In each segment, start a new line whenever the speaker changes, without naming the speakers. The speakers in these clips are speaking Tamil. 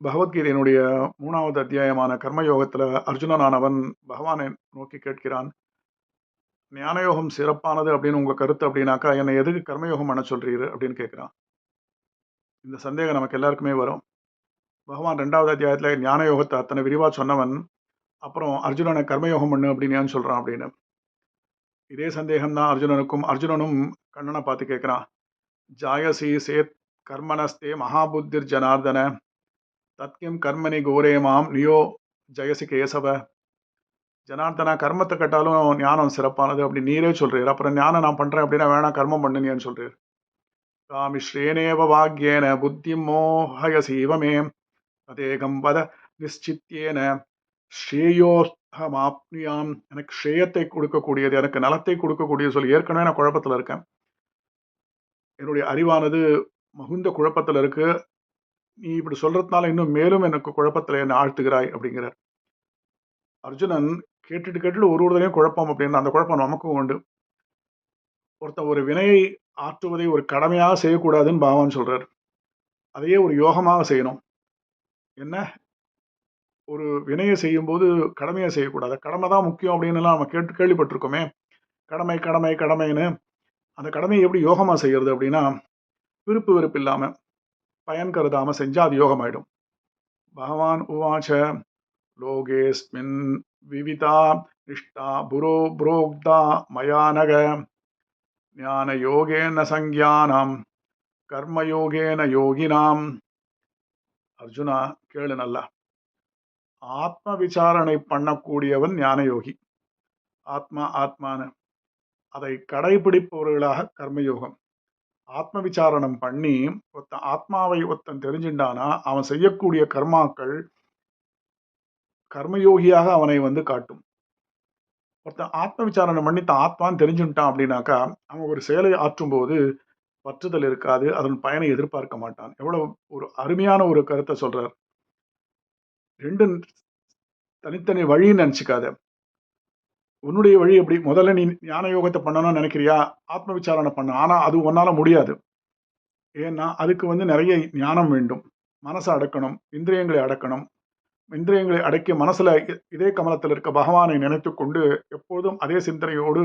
பகவத்கீதையினுடைய 3வது அத்தியாயமான கர்மயோகத்துல அர்ஜுனனானவன் பகவானை நோக்கி கேட்கிறான். ஞானயோகம் சிறப்பானது அப்படின்னு உங்க கருத்து அப்படின்னாக்கா, என்னை எதுக்கு கர்மயோகம் பண்ண சொல்றீரு அப்படின்னு கேட்கிறான். இந்த சந்தேகம் நமக்கு எல்லாருக்குமே வரும். பகவான் 2வது அத்தியாயத்துல ஞானயோகத்தை அத்தனை விரிவா சொன்னவன், அப்புறம் அர்ஜுனனை கர்மயோகம் பண்ணு அப்படின்னு ஏன் சொல்றான் அப்படின்னு. இதே சந்தேகம் தான் அர்ஜுனனுக்கும். அர்ஜுனனும் கண்ணனை பார்த்து கேட்கிறான். ஜாயசி சேத் கர்மணஸ்தே மகாபுத்திர் ஜனார்தன தத்கிம் கர்மணி கோரே மாம் நியோ ஜெயசி கேசவ. ஜனார்தனா, கர்மத்தை கட்டாலும் ஞானம் சிறப்பானது அப்படி நீரே சொல்றீர். அப்புறம் ஞானம் நான் பண்றேன் அப்படின்னா வேணாம் கர்மம் பண்ணுன்னு சொல்றீர். காமிஸ்ரேனேவ வாக்யேன புத்தி மோஹயசீவமே அதேகம் வத நிச்சித்தியேன ஸ்ரேயோஹமாப்னுயாம். எனக்கு ஸ்ரேயத்தை கொடுக்கக்கூடியது, எனக்கு நலத்தை கொடுக்கக்கூடியது சொல்லி ஏற்கனவே நான் குழப்பத்துல இருக்கேன். என்னுடைய அறிவானது மகுந்த குழப்பத்துல இருக்கு. நீ இப்படி சொல்றதுனால இன்னும் மேலும் எனக்கு குழப்பத்துல என்ன ஆழ்த்துகிறாய் அப்படிங்கிறார். அர்ஜுனன் கேட்டுட்டு கேட்டுட்டு ஒரு தடவையும் குழப்பம் அப்படின்னு, அந்த குழப்பம் நமக்கும் உண்டு. ஒருத்தன் ஒரு வினையை ஆற்றுவதை ஒரு கடமையாக செய்யக்கூடாதுன்னு பகவான் சொல்றார். அதையே ஒரு யோகமாக செய்யணும். என்ன, ஒரு வினையை செய்யும் போது கடமையை செய்யக்கூடாது, கடமை தான் முக்கியம் அப்படின்னு எல்லாம் நம்ம கேள்விப்பட்டிருக்கோமே. கடமை கடமை கடமைன்னு. அந்த கடமையை எப்படி யோகமா செய்யறது அப்படின்னா, விருப்பு வெறுப்பு இல்லாம பயன் கருதாம செஞ்சா அது யோகமாயிடும். பகவான் உவாச்ச லோகேஸ்மின் விவிதா நிஷ்டா புரோ புரோக்தா மயானக ஞான யோகேன சங்கியானாம் கர்மயோகேன யோகினாம். அர்ஜுனா, கேளு நல்லா. ஆத்ம விசாரணை பண்ணக்கூடியவன் ஞான யோகி. ஆத்மா ஆத்மானு அதை கடைபிடிப்பவர்களாக கர்மயோகம். ஆத்ம விசாரணம் பண்ணி ஒருத்தன் ஆத்மாவை ஒருத்தன் தெரிஞ்சின்றானா அவன் செய்யக்கூடிய கர்மாக்கள் கர்மயோகியாக அவனை காட்டும். ஒருத்தன் ஆத்ம விசாரணை பண்ணி தான் ஆத்மான்னு தெரிஞ்சுட்டான் அப்படின்னாக்கா அவன் ஒரு செயலை ஆற்றும் போது பற்றுதல் இருக்காது, அதன் பயனை எதிர்பார்க்க மாட்டான். எவ்வளவு ஒரு அருமையான ஒரு கருத்தை சொல்றார். ரெண்டு தனித்தனி வழின்னு நினைச்சுக்காத. உன்னுடைய வழி எப்படி, முதல்ல நீ ஞான யோகத்தை பண்ணணும்னு நினைக்கிறியா, ஆத்ம விசாரணை பண்ண. ஆனா அது உன்னால முடியாது. ஏன்னா அதுக்கு நிறைய ஞானம் வேண்டும். மனசை அடக்கணும், இந்திரியங்களை அடக்கணும். இந்திரியங்களை அடக்கி மனசுல இதே கமலத்தில் இருக்க பகவானை நினைத்து கொண்டு எப்போதும் அதே சிந்தனையோடு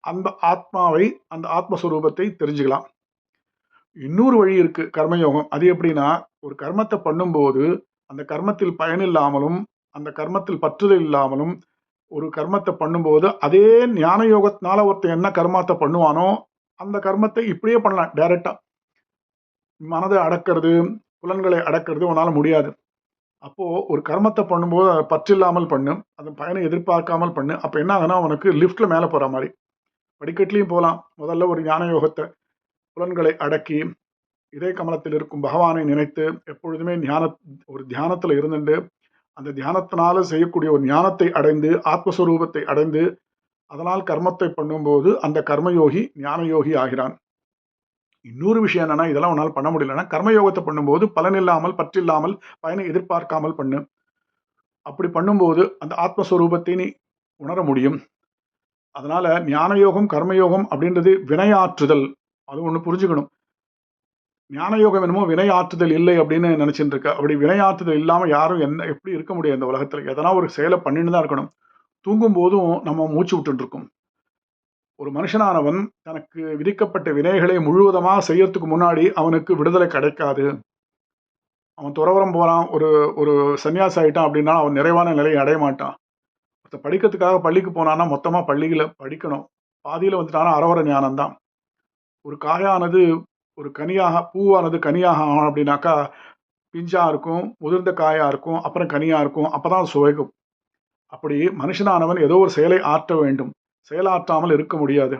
அந்த ஆத்மாவை, அந்த ஆத்மஸ்வரூபத்தை தெரிஞ்சுக்கலாம். இன்னொரு வழி இருக்கு கர்மயோகம். அது எப்படின்னா, ஒரு கர்மத்தை பண்ணும்போது அந்த கர்மத்தில் பயன் இல்லாமலும் அந்த கர்மத்தில் பற்றுதல் இல்லாமலும் ஒரு கர்மத்தை பண்ணும்போது அதே ஞான யோகத்தினால ஒருத்தன் என்ன கர்மத்தை பண்ணுவானோ அந்த கர்மத்தை இப்படியே பண்ணலாம் டைரக்டா. மனதை அடக்கிறது, புலன்களை அடக்கிறது உன்னால முடியாது. அப்போ ஒரு கர்மத்தை பண்ணும்போது அதை பற்றில்லாமல் பண்ணு, அதன் பயனை எதிர்பார்க்காமல் பண்ணு. அப்ப என்ன ஆகுனா அவனுக்கு லிப்ட்ல மேல போற மாதிரி, படிக்கட்டிலையும் போகலாம். முதல்ல ஒரு ஞான யோகத்தை, புலன்களை அடக்கி இதே கமலத்தில் இருக்கும் பகவானை நினைத்து எப்பொழுதுமே ஒரு தியானத்துல இருந்துட்டு அந்த தியானத்தினால செய்யக்கூடிய ஒரு ஞானத்தை அடைந்து ஆத்மஸ்வரூபத்தை அடைந்து அதனால் கர்மத்தை பண்ணும்போது அந்த கர்மயோகி ஞான யோகி ஆகிறான். இன்னொரு விஷயம் என்னன்னா, இதெல்லாம் உன்னால் பண்ண முடியலன்னா கர்மயோகத்தை பண்ணும்போது பலன் இல்லாமல் பற்றில்லாமல் பயனை எதிர்பார்க்காமல் பண்ணு. அப்படி பண்ணும்போது அந்த ஆத்மஸ்வரூபத்தை நீ உணர முடியும். அதனால ஞான யோகம் கர்மயோகம் அப்படின்றது வினையாற்றுதல். அது ஒண்ணு புரிஞ்சுக்கணும். ஞான யோகம் என்னமோ வினையாற்றுதல் இல்லை அப்படின்னு நினைச்சிட்டு இருக்க. அப்படி வினையாற்றுதல் இல்லாம யாரும் எப்படி இருக்க முடியும் இந்த உலகத்துல. எதனா ஒரு செயலை பண்ணிட்டு தான் இருக்கணும். தூங்கும் போதும் நம்ம மூச்சு விட்டு இருக்கோம். ஒரு மனுஷனானவன் தனக்கு விதிக்கப்பட்ட வினைகளை முழுவதமாக செய்யறதுக்கு முன்னாடி அவனுக்கு விடுதலை கிடைக்காது. அவன் துறவரம் போறான், ஒரு ஒரு சன்னியாசி ஆயிட்டான் அப்படின்னா அவன் நிறைவான நிலையை அடைய மாட்டான். படிக்கிறதுக்காக பள்ளிக்கு போனான்னா மொத்தமா பள்ளிகளை படிக்கணும். பாதியில வந்துட்டானா அறவர ஞானம் தான். ஒரு காயானது ஒரு கனியாக, பூவானது கனியாக ஆகணும் அப்படின்னாக்கா பிஞ்சா இருக்கும், முதிர்ந்த காயா இருக்கும், அப்புறம் கனியா இருக்கும், அப்பதான் சுவைக்கும். அப்படி மனுஷனானவன் ஏதோ ஒரு செயலை ஆற்ற வேண்டும். செயலாற்றாமல் இருக்க முடியாது.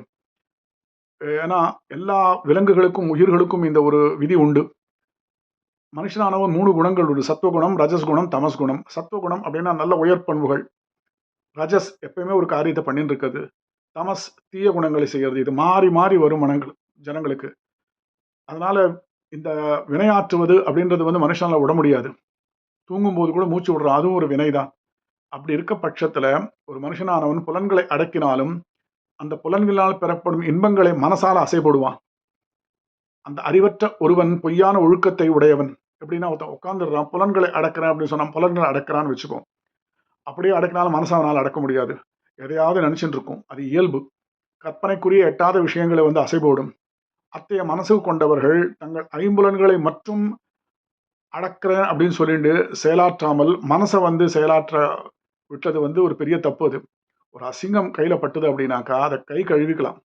ஏன்னா எல்லா விலங்குகளுக்கும் உயிர்களுக்கும் இந்த ஒரு விதி உண்டு. மனுஷனானவன் 3 குணங்கள் உண்டு. சத்துவகுணம், ரஜஸ்குணம், தமஸ்குணம். சத்துவகுணம் அப்படின்னா நல்ல உயர் பண்புகள். ரஜஸ் எப்பயுமே ஒரு காரியத்தை பண்ணிட்டு இருக்குது. தமஸ் தீய குணங்களை செய்யறது. இது மாறி மாறி வரும் ஜனங்களுக்கு. அதனால இந்த வினையாற்றுவது அப்படின்றது மனுஷனால விட முடியாது. தூங்கும் போது கூட மூச்சு விடுறான், அதுவும் ஒரு வினைதான். அப்படி இருக்க பட்சத்துல ஒரு மனுஷனானவன் புலன்களை அடக்கினாலும் அந்த புலன்களால் பெறப்படும் இன்பங்களை மனசால அசைப்படுவான். அந்த அறிவற்ற ஒருவன் பொய்யான ஒழுக்கத்தை உடையவன். எப்படின்னா ஒருத்தன் உட்காந்துடுறான், புலன்களை அடக்கிறேன் அப்படின்னு சொன்னா புலன்களை அடக்கிறான்னு வச்சுக்கோ. அப்படியே அடக்கினாலும் மனசை அவனால் அடக்க முடியாது. எதையாவது நினைச்சுட்டு இருக்கும். அது இயல்பு. கற்பனைக்குரிய எட்டாத விஷயங்களை வந்து அசைபோடும். அத்தைய மனசு கொண்டவர்கள் தங்கள் ஐம்புலன்களை மட்டும் அடக்கிறேன் அப்படின்னு சொல்லிட்டு செயலாற்றாமல் மனசை வந்து செயலாற்ற விட்டது வந்து ஒரு பெரிய தப்பு அது. ஒரு அசிங்கம் கையில பட்டுது அப்படின்னாக்கா அதை கை கழுவிக்கலாம்.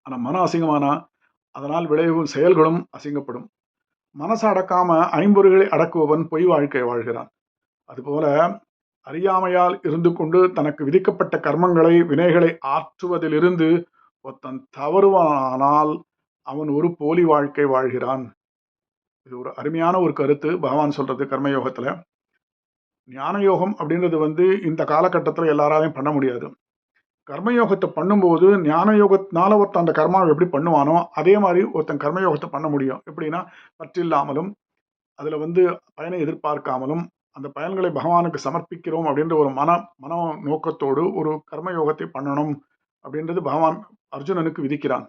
ஆனா மனம் அசிங்கமானா அதனால் விளைவும் செயல்களும் அசிங்கப்படும். மனசை அடக்காம ஐம்பொறிகளை அடக்குபவன் பொய் வாழ்க்கை வாழ்கிறான். அதுபோல அறியாமையால் இருந்து கொண்டு தனக்கு விதிக்கப்பட்ட கர்மங்களை வினைகளை ஆற்றுவதிலிருந்து ஒருத்தன் தவறுவானால் அவன் ஒரு போலி வாழ்க்கை வாழ்கிறான். இது ஒரு அருமையான ஒரு கருத்து பகவான் சொல்றது கர்மயோகத்துல. ஞான யோகம் அப்படின்றது வந்து இந்த காலகட்டத்தில் எல்லாராலையும் பண்ண முடியாது. கர்மயோகத்தை பண்ணும்போது ஞான யோகத்தினால ஒருத்தன் அந்த கர்மாவை எப்படி பண்ணுவானோ அதே மாதிரி ஒருத்தன் கர்மயோகத்தை பண்ண முடியும். எப்படின்னா பற்றில்லாமலும் அதுல வந்து பயனை எதிர்பார்க்காமலும் அந்த பயன்களை பகவானுக்கு சமர்ப்பிக்கிறோம் அப்படின்ற ஒரு மன நோக்கத்தோடு ஒரு கர்மயோகத்தை பண்ணணும் அப்படின்றது பகவான் அர்ஜுனனுக்கு விதிக்கிறான்.